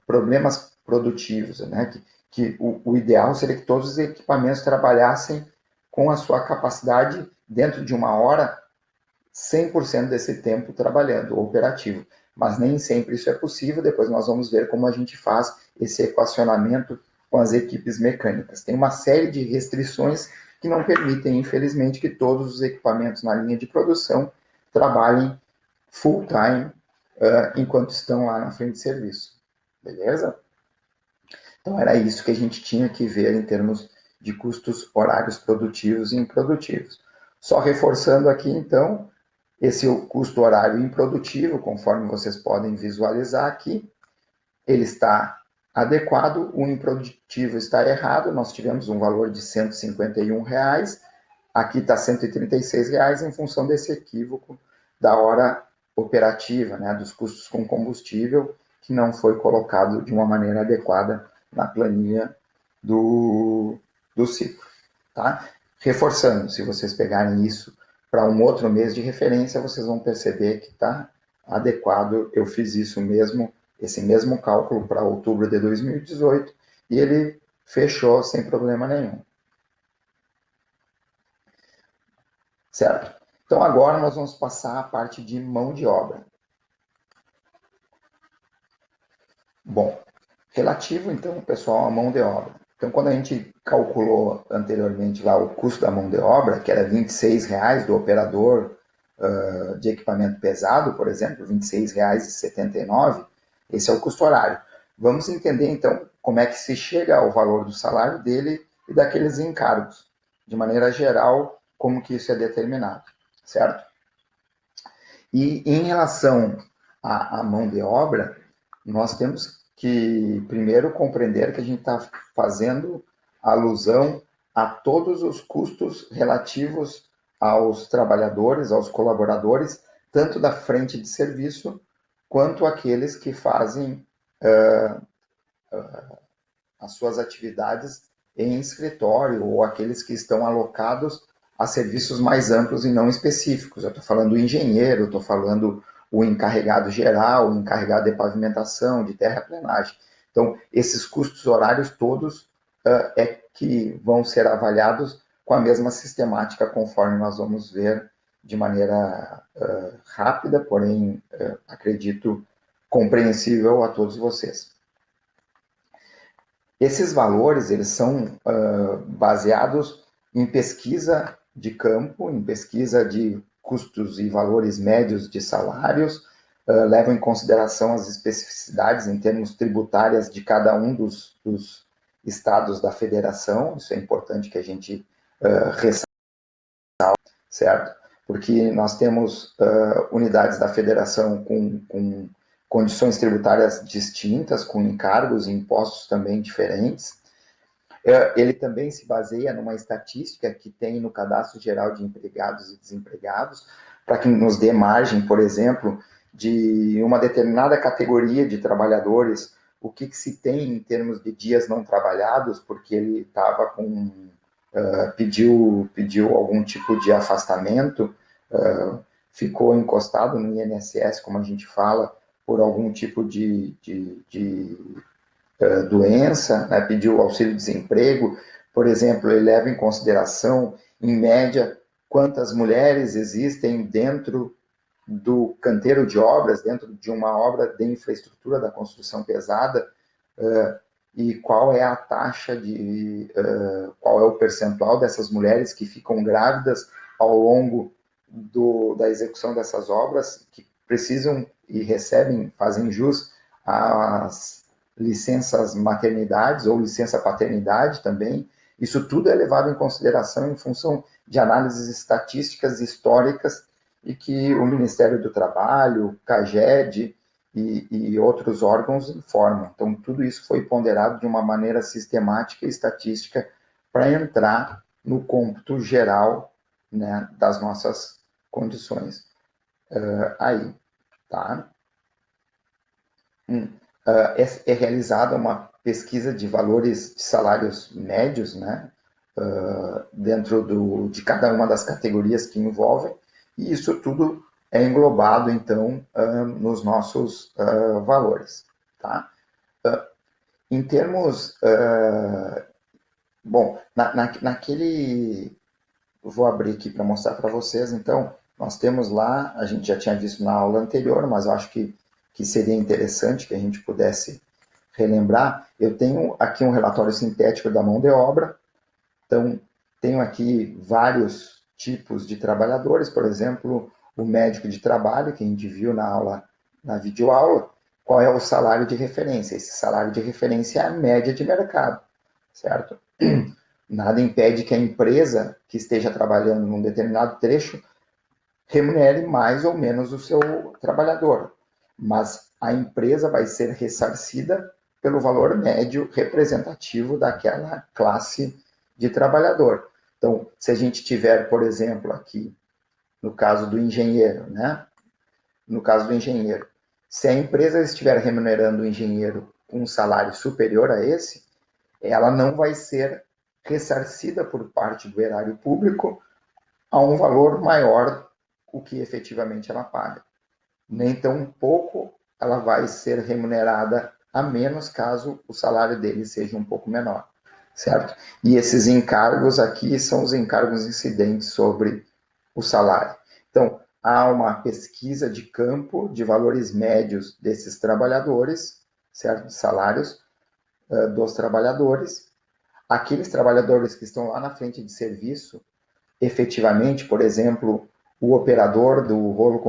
problemas produtivos, né? Que o ideal seria que todos os equipamentos trabalhassem com a sua capacidade dentro de uma hora, 100% desse tempo trabalhando, operativo. Mas nem sempre isso é possível, depois nós vamos ver como a gente faz esse equacionamento com as equipes mecânicas. Tem uma série de restrições que não permitem, infelizmente, que todos os equipamentos na linha de produção trabalhem full time enquanto estão lá na frente de serviço. Beleza? Então era isso que a gente tinha que ver em termos de custos horários produtivos e improdutivos. Só reforçando aqui, então, esse custo horário improdutivo, conforme vocês podem visualizar aqui, ele está adequado, o improdutivo está errado, nós tivemos um valor de R$ 151, aqui está R$ 136 em função desse equívoco da hora operativa, né, dos custos com combustível, que não foi colocado de uma maneira adequada na planilha do ciclo. Tá? Reforçando, se vocês pegarem isso para um outro mês de referência, vocês vão perceber que está adequado. Eu fiz isso mesmo, esse mesmo cálculo para outubro de 2018 e ele fechou sem problema nenhum. Certo? Então agora nós vamos passar a parte de mão de obra. Bom, relativo então, pessoal, à mão de obra. Então, quando a gente calculou anteriormente lá o custo da mão de obra, que era R$ 26,00 do operador de equipamento pesado, por exemplo, R$ 26,79, esse é o custo horário. Vamos entender, então, como é que se chega ao valor do salário dele e daqueles encargos. De maneira geral, como que isso é determinado, certo? E em relação à mão de obra, nós temos que primeiro compreender que a gente está fazendo alusão a todos os custos relativos aos trabalhadores, aos colaboradores, tanto da frente de serviço, quanto aqueles que fazem as suas atividades em escritório, ou aqueles que estão alocados a serviços mais amplos e não específicos. Eu estou falando do engenheiro, estou falando o encarregado geral, o encarregado de pavimentação, de terraplenagem. Então, esses custos horários todos é que vão ser avaliados com a mesma sistemática, conforme nós vamos ver de maneira rápida, porém, acredito, compreensível a todos vocês. Esses valores, eles são baseados em pesquisa de campo, em pesquisa de custos e valores médios de salários, levam em consideração as especificidades em termos tributárias de cada um dos estados da federação, isso é importante que a gente ressalte, certo? Porque nós temos unidades da federação com condições tributárias distintas, com encargos e impostos também diferentes. Ele também se baseia numa estatística que tem no Cadastro Geral de Empregados e Desempregados, para que nos dê margem, por exemplo, de uma determinada categoria de trabalhadores, o que se tem em termos de dias não trabalhados, porque ele estava com pediu algum tipo de afastamento, ficou encostado no INSS, como a gente fala, por algum tipo de doença, né, pediu auxílio-desemprego, por exemplo, ele leva em consideração, em média, quantas mulheres existem dentro do canteiro de obras, dentro de uma obra de infraestrutura da construção pesada, e qual é a taxa qual é o percentual dessas mulheres que ficam grávidas ao longo da execução dessas obras, que precisam e recebem, fazem jus às licenças maternidades ou licença paternidade também. Isso tudo é levado em consideração em função de análises estatísticas históricas e que o Ministério do Trabalho, o CAGED e outros órgãos informam. Então, tudo isso foi ponderado de uma maneira sistemática e estatística para entrar no cômputo geral, né, das nossas condições. Aí, tá? É realizada uma pesquisa de valores de salários médios, né, dentro de cada uma das categorias que envolvem, e isso tudo é englobado, então, nos nossos valores. Tá? Em termos... bom, naquele... Vou abrir aqui para mostrar para vocês, então, nós temos lá, a gente já tinha visto na aula anterior, mas eu acho que seria interessante que a gente pudesse relembrar. Eu tenho aqui um relatório sintético da mão de obra, então tenho aqui vários tipos de trabalhadores, por exemplo, o médico de trabalho, que a gente viu na videoaula, qual é o salário de referência. Esse salário de referência é a média de mercado, certo? Nada impede que a empresa que esteja trabalhando num determinado trecho remunere mais ou menos o seu trabalhador, mas a empresa vai ser ressarcida pelo valor médio representativo daquela classe de trabalhador. Então, se a gente tiver, por exemplo, aqui, no caso do engenheiro, né? No caso do engenheiro, se a empresa estiver remunerando o engenheiro com um salário superior a esse, ela não vai ser ressarcida por parte do erário público a um valor maior o que efetivamente ela paga. Nem tão pouco ela vai ser remunerada a menos caso o salário dele seja um pouco menor, certo? E esses encargos aqui são os encargos incidentes sobre o salário. Então, há uma pesquisa de campo de valores médios desses trabalhadores, certo? De salários dos trabalhadores. Aqueles trabalhadores que estão lá na frente de serviço, efetivamente, por exemplo, o operador do rolo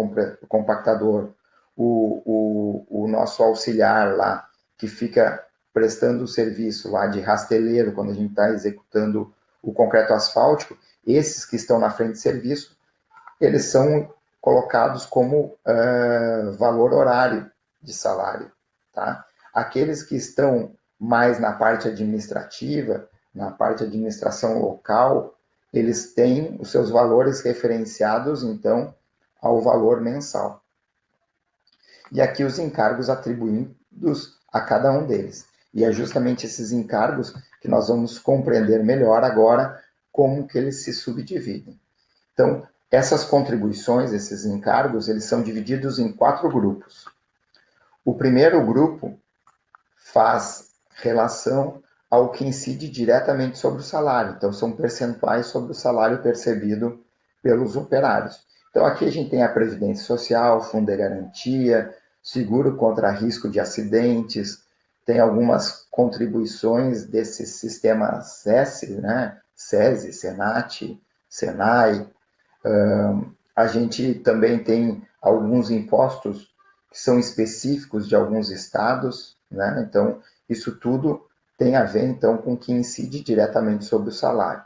compactador, o nosso auxiliar lá, que fica prestando o serviço lá de rasteleiro, quando a gente está executando o concreto asfáltico, esses que estão na frente de serviço, eles são colocados como valor horário de salário. Tá? Aqueles que estão mais na parte administrativa, na parte de administração local, eles têm os seus valores referenciados, então, ao valor mensal. E aqui os encargos atribuídos a cada um deles. E é justamente esses encargos que nós vamos compreender melhor agora como que eles se subdividem. Então, essas contribuições, esses encargos, eles são divididos em 4 grupos. O primeiro grupo faz relação ao que incide diretamente sobre o salário. Então, são percentuais sobre o salário percebido pelos operários. Então, aqui a gente tem a Previdência Social, Fundo de Garantia, seguro contra risco de acidentes, tem algumas contribuições desses sistemas SESI, né? SESI, SENAT, SENAI. A gente também tem alguns impostos que são específicos de alguns estados, né? Então, isso tudo tem a ver, então, com o que incide diretamente sobre o salário,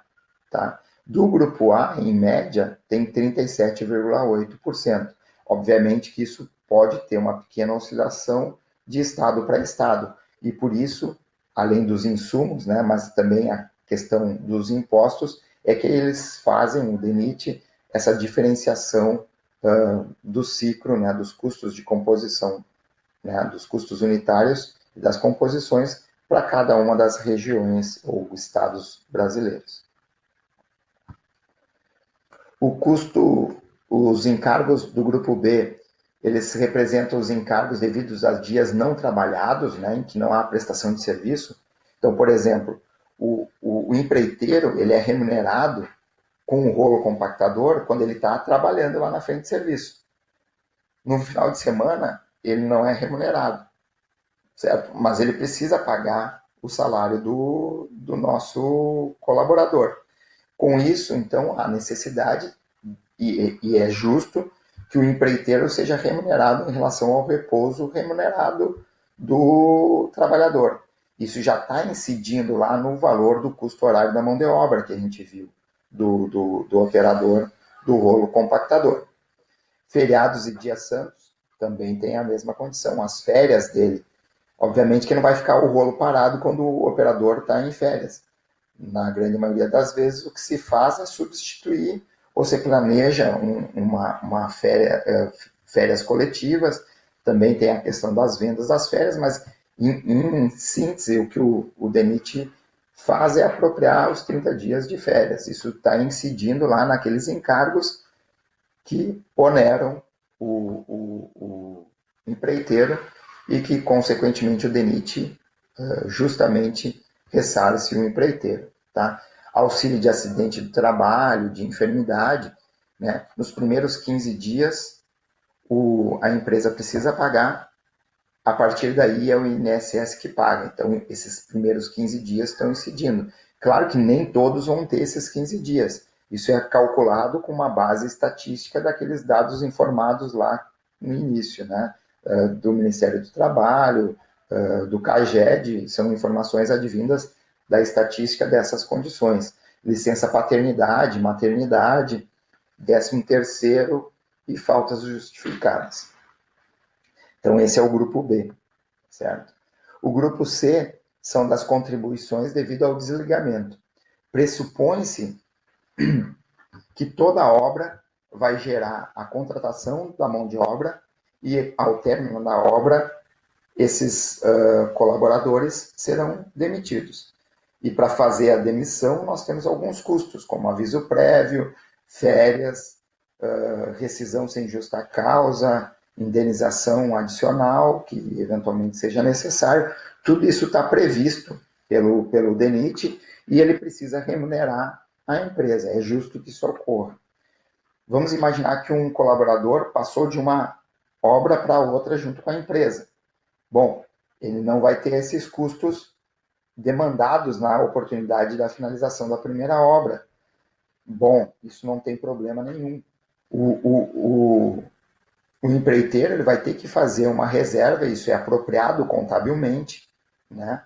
tá? Do grupo A, em média, tem 37,8%. Obviamente que isso pode ter uma pequena oscilação de estado para estado, e por isso além dos insumos, né, mas também a questão dos impostos, é que eles fazem, o DENIT, essa diferenciação do ciclo, né, dos custos de composição, né, dos custos unitários e das composições para cada uma das regiões ou estados brasileiros. O custo, os encargos do grupo B, eles representam os encargos devidos a dias não trabalhados, né, em que não há prestação de serviço. Então, por exemplo, o empreiteiro, ele é remunerado com o rolo compactador quando ele está trabalhando lá na frente de serviço. No final de semana, ele não é remunerado, certo? Mas ele precisa pagar o salário do nosso colaborador. Com isso, então, há necessidade, e é justo, que o empreiteiro seja remunerado em relação ao repouso remunerado do trabalhador. Isso já está incidindo lá no valor do custo horário da mão de obra que a gente viu, do operador do rolo compactador. Feriados e dias santos também tem a mesma condição. As férias dele, obviamente que não vai ficar o rolo parado quando o operador está em férias. Na grande maioria das vezes, o que se faz é substituir, ou se planeja uma férias coletivas, também tem a questão das vendas das férias, mas em síntese, o que o DENIT faz é apropriar os 30 dias de férias. Isso está incidindo lá naqueles encargos que oneram o empreiteiro e que, consequentemente, o DENIT justamente ressarce o empreiteiro. Tá? Auxílio de acidente do trabalho, de enfermidade, né? Nos primeiros 15 dias, a empresa precisa pagar, a partir daí é o INSS que paga. Então, esses primeiros 15 dias estão incidindo. Claro que nem todos vão ter esses 15 dias. Isso é calculado com uma base estatística daqueles dados informados lá no início, né? Do Ministério do Trabalho, do CAGED, são informações advindas da estatística dessas condições. Licença paternidade, maternidade, 13º e faltas justificadas. Então, esse é o grupo B, certo? O grupo C são das contribuições devido ao desligamento. Pressupõe-se que toda obra vai gerar a contratação da mão de obra e, ao término da obra, esses colaboradores serão demitidos. E para fazer a demissão, nós temos alguns custos, como aviso prévio, férias, rescisão sem justa causa, indenização adicional, que eventualmente seja necessário. Tudo isso está previsto pelo DENIT e ele precisa remunerar a empresa. É justo que isso ocorra. Vamos imaginar que um colaborador passou de uma obra para outra junto com a empresa. Bom, ele não vai ter esses custos demandados na oportunidade da finalização da primeira obra. Bom, isso não tem problema nenhum. O empreiteiro ele vai ter que fazer uma reserva, isso é apropriado contabilmente, né?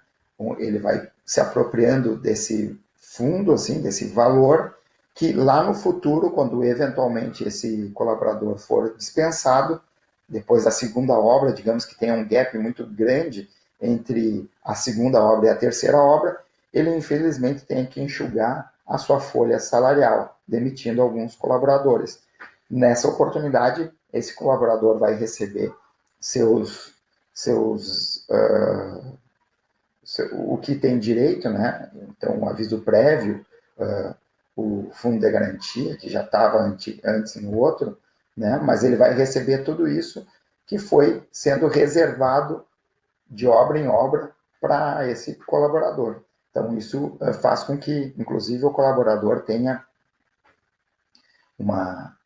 Ele vai se apropriando desse fundo, assim, desse valor, que lá no futuro, quando eventualmente esse colaborador for dispensado, depois da segunda obra, digamos que tenha um gap muito grande entre a segunda obra e a terceira obra, ele infelizmente tem que enxugar a sua folha salarial, demitindo alguns colaboradores. Nessa oportunidade, esse colaborador vai receber o que tem direito, né? Então, o aviso prévio, o fundo de garantia, que já estava antes no outro, né? Mas ele vai receber tudo isso que foi sendo reservado de obra em obra para esse colaborador. Então, isso faz com que, inclusive, o colaborador tenha uma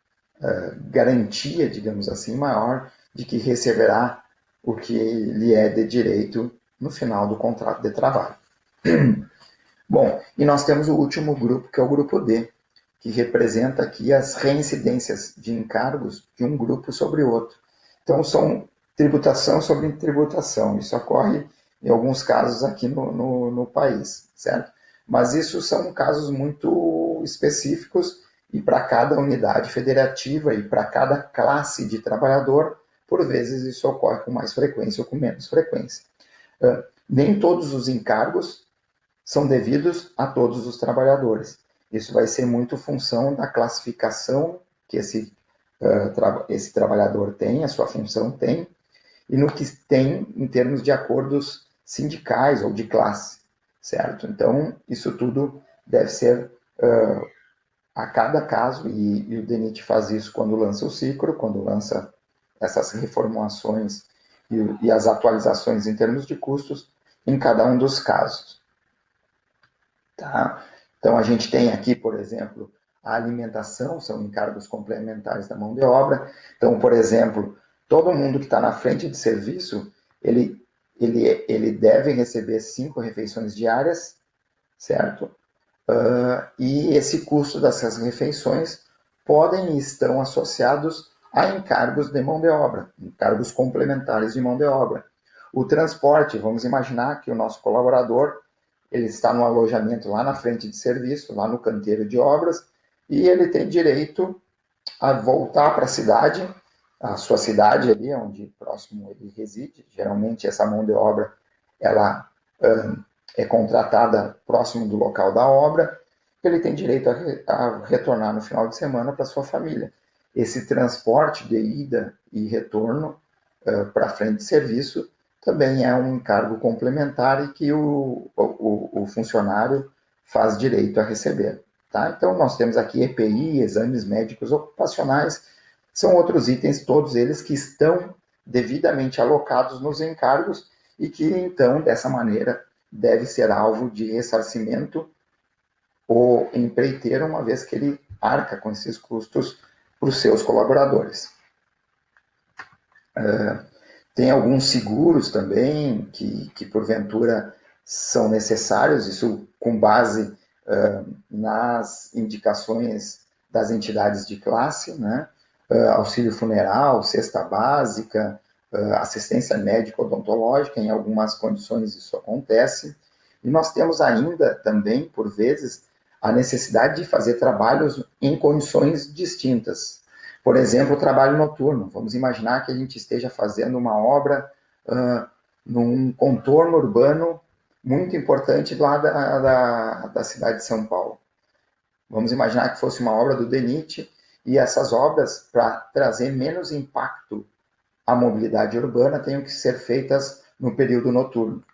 garantia, digamos assim, maior de que receberá o que lhe é de direito no final do contrato de trabalho. Bom, e nós temos o último grupo, que é o grupo D, que representa aqui as reincidências de encargos de um grupo sobre outro. Então, são tributação sobre tributação. Isso ocorre em alguns casos aqui no país, certo? Mas isso são casos muito específicos e para cada unidade federativa e para cada classe de trabalhador, por vezes isso ocorre com mais frequência ou com menos frequência. Nem todos os encargos são devidos a todos os trabalhadores. Isso vai ser muito função da classificação que esse trabalhador tem, a sua função tem, e no que tem em termos de acordos sindicais ou de classe, certo? Então, isso tudo deve ser a cada caso, e o DENIT faz isso quando lança o ciclo, quando lança essas reformulações e as atualizações em termos de custos em cada um dos casos. Tá? Então, a gente tem aqui, por exemplo, a alimentação, são encargos complementares da mão de obra. Então, por exemplo, todo mundo que está na frente de serviço, ele deve receber 5 refeições diárias, certo? E esse custo dessas refeições podem e estão associados a encargos de mão de obra, encargos complementares de mão de obra. O transporte, vamos imaginar que o nosso colaborador ele está no alojamento lá na frente de serviço, lá no canteiro de obras, e ele tem direito a voltar para a cidade, a sua cidade ali, onde próximo ele reside. Geralmente essa mão de obra ela é contratada próximo do local da obra, ele tem direito a retornar no final de semana para sua família. Esse transporte de ida e retorno para frente de serviço também é um encargo complementar e que o funcionário faz direito a receber. Tá? Então, nós temos aqui EPI, exames médicos ocupacionais, são outros itens, todos eles que estão devidamente alocados nos encargos e que, então, dessa maneira, deve ser alvo de ressarcimento o empreiteiro, uma vez que ele arca com esses custos para os seus colaboradores. Tem alguns seguros também que porventura são necessários, isso com base nas indicações das entidades de classe, né? Auxílio funeral, cesta básica, assistência médica odontológica, em algumas condições isso acontece. E nós temos ainda também, por vezes, a necessidade de fazer trabalhos em condições distintas. Por exemplo, o trabalho noturno. Vamos imaginar que a gente esteja fazendo uma obra num contorno urbano muito importante lá da cidade de São Paulo. Vamos imaginar que fosse uma obra do DENIT e essas obras, para trazer menos impacto à mobilidade urbana, tenham que ser feitas no período noturno.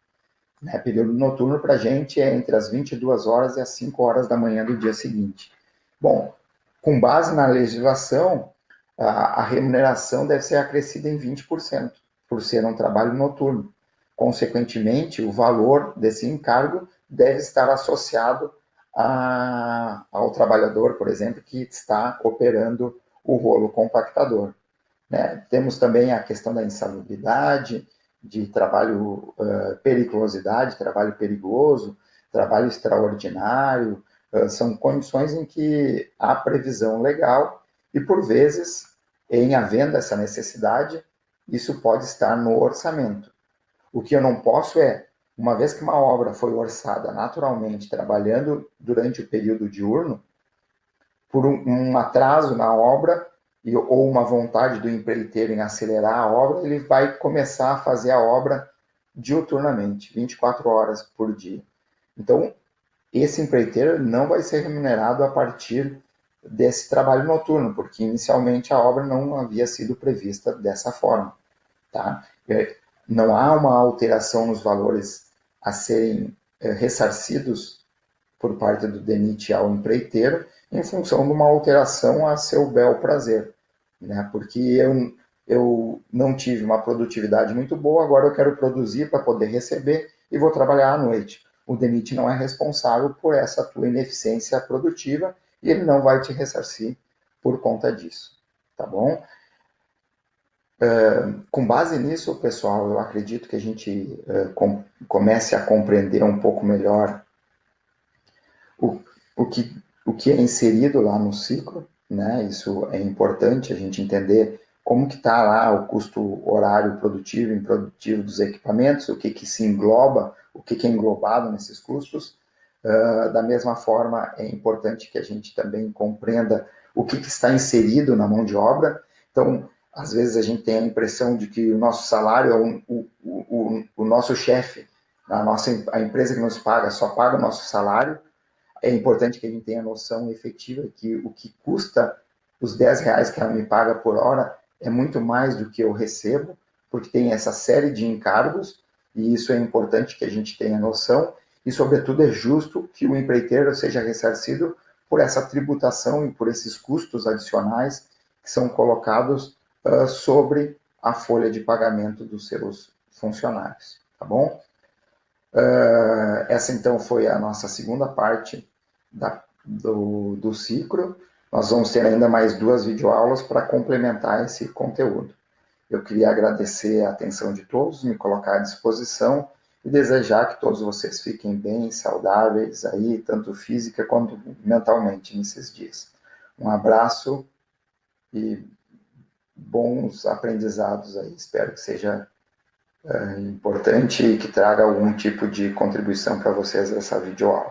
Né? Período noturno para a gente é entre as 22 horas e as 5 horas da manhã do dia seguinte. Bom, com base na legislação, a remuneração deve ser acrescida em 20%, por ser um trabalho noturno. Consequentemente, o valor desse encargo deve estar associado ao trabalhador, por exemplo, que está operando o rolo compactador. Né? Temos também a questão da insalubridade, de trabalho, periculosidade, trabalho perigoso, trabalho extraordinário, são condições em que há previsão legal e, por vezes, em havendo essa necessidade, isso pode estar no orçamento. O que eu não posso é, uma vez que uma obra foi orçada naturalmente, trabalhando durante o período diurno, por um atraso na obra ou uma vontade do empreiteiro em acelerar a obra, ele vai começar a fazer a obra diuturnamente, 24 horas por dia. Então, esse empreiteiro não vai ser remunerado a partir desse trabalho noturno, porque inicialmente a obra não havia sido prevista dessa forma. Tá? Não há uma alteração nos valores a serem ressarcidos por parte do DENIT ao empreiteiro, em função de uma alteração a seu bel prazer. Né? Porque eu não tive uma produtividade muito boa, agora eu quero produzir para poder receber e vou trabalhar à noite. O DENIT não é responsável por essa tua ineficiência produtiva e ele não vai te ressarcir por conta disso. Tá bom? Com base nisso, pessoal, eu acredito que a gente comece a compreender um pouco melhor o que é inserido lá no ciclo, né? Isso é importante a gente entender como que está lá o custo horário produtivo e improdutivo dos equipamentos, o que se engloba, o que é englobado nesses custos. Da mesma forma, é importante que a gente também compreenda o que está inserido na mão de obra. Então, às vezes a gente tem a impressão de que o nosso salário é o nosso chefe, a empresa que nos paga só paga o nosso salário. É importante que a gente tenha noção efetiva que o que custa os R$ 10 que ela me paga por hora é muito mais do que eu recebo, porque tem essa série de encargos, e isso é importante que a gente tenha noção, e sobretudo é justo que o empreiteiro seja ressarcido por essa tributação e por esses custos adicionais que são colocados sobre a folha de pagamento dos seus funcionários, tá bom? Essa então foi a nossa segunda parte do ciclo. Nós vamos ter ainda mais 2 videoaulas para complementar esse conteúdo. Eu queria agradecer a atenção de todos, me colocar à disposição e desejar que todos vocês fiquem bem, saudáveis aí, tanto física quanto mentalmente nesses dias. Um abraço e bons aprendizados aí. Espero que seja importante e que traga algum tipo de contribuição para vocês essa videoaula.